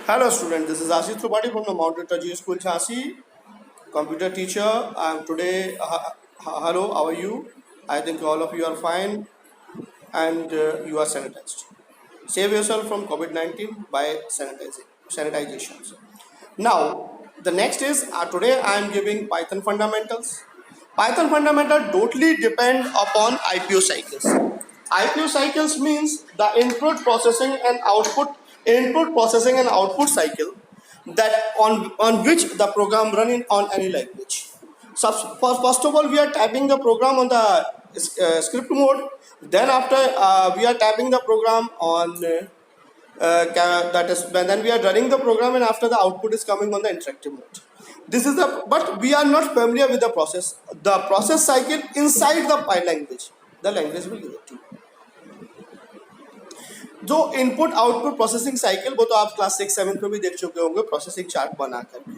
Hello students, this is Ashish Tripathi from the Mount Liturgy School Jhansi, computer teacher. Hello, how are you? I think all of you are fine and you are sanitized. Save yourself from COVID-19 by sanitization. Now, the next is today I am giving Python fundamentals. Python fundamentals totally depend upon IPO cycles. IPO cycles means the input processing and output cycle that on which the program running on any language. So first of all, we are typing the program on the script mode. Then after we are typing the program on that is then we are running the program, and after the output is coming on the interactive mode. This is the but we are not familiar with the process cycle inside the Py language. The language will give it to you. जो input output processing cycle वो तो आप class 6-7 में भी देख चुके होंगे processing chart बना करके.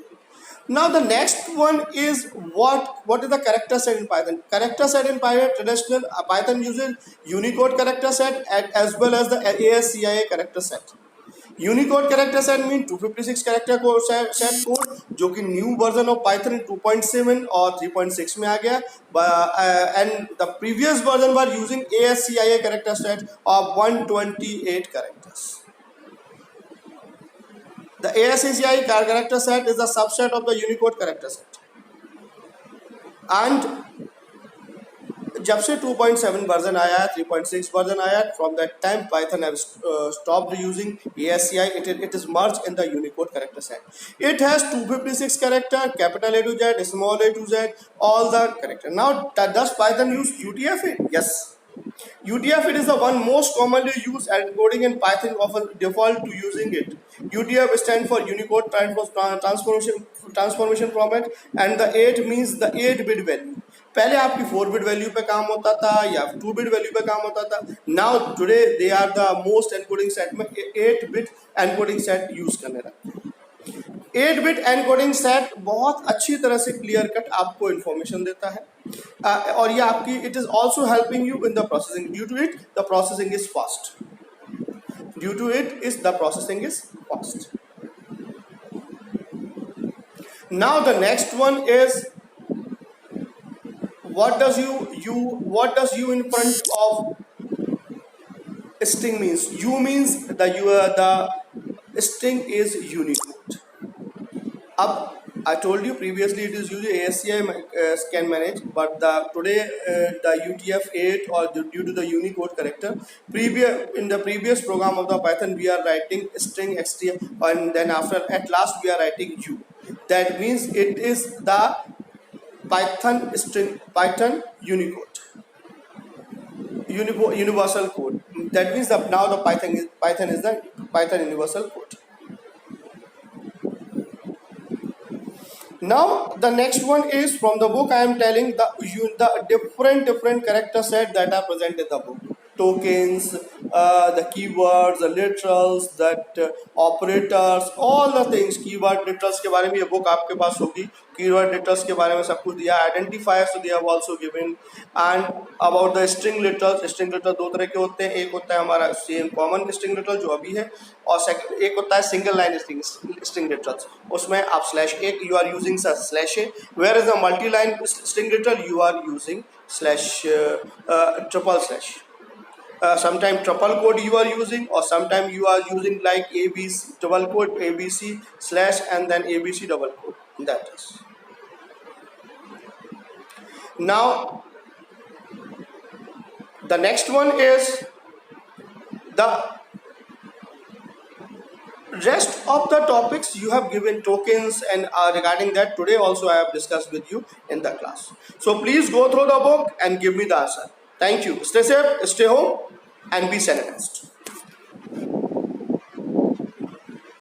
Now the next one is what is the character set in Python? Character set in Python, traditional Python uses Unicode character set as well as the ASCII character set. Unicode character set means 256 character set code जो कि new version of Python 2.7 और 3.6 में आ गया, and the previous version were using ASCII character set of 128 characters. The ASCII character set is a subset of the Unicode character set. And जब से 2.7 version आया, 3.6 version आया, from that time Python has stopped using ASCII. It is merged in the Unicode character set. It has 256 character, capital A to Z, small a to Z, all the character. Now does Python use UTF-8? Yes. UTF-8 is the one most commonly used encoding in Python, often default to using it. UTF stands for Unicode transformation format, and the 8 means the 8-bit value. पहले आपकी 4-bit value पे काम होता था या 2-bit value पे काम होता था. Now today they are the most encoding set में 8-bit एनकोडिंग सेट यूज करने लगते हैं. 8-bit एनकोडिंग सेट बहुत अच्छी तरह से क्लियर कट आपको इंफॉर्मेशन देता है, और ये आपकी it is also helping you in the processing. Due to it the processing is fast. Due to it is the processing is fast. Now the next one is what does u in front of string means? U means the string is Unicode. I told you previously it is used ASCII can manage, but today the UTF-8 or due to the Unicode character, in the previous program of the Python we are writing string str, and then after at last we are writing u. That means it is the Python Unicode, universal code. That means that now the Python is the Python universal code. Now the next one is from the book. I am telling the different character set that are present in the book. Tokens, the keywords, the literals, that operators, all the things. Keyword literals के बारे में ये book आपके पास होगी. Keyword literals के बारे में सब कुछ दिया. Identifiers तो they have also given. And about the string literals. String literals दो तरह के होते हैं. एक होता है हमारा same common string literal जो अभी है, और एक होता है single line string literals. उसमें आप /a you are using /a, whereas the multi line string literal you are using // sometimes triple quote you are using, or sometimes you are using like ABC double quote ABC / and then ABC double quote. That is. Now the next one is the rest of the topics you have given tokens, and regarding that today also I have discussed with you in the class. So please go through the book and give me the answer. Thank you. Stay safe, stay home, and be sanitized.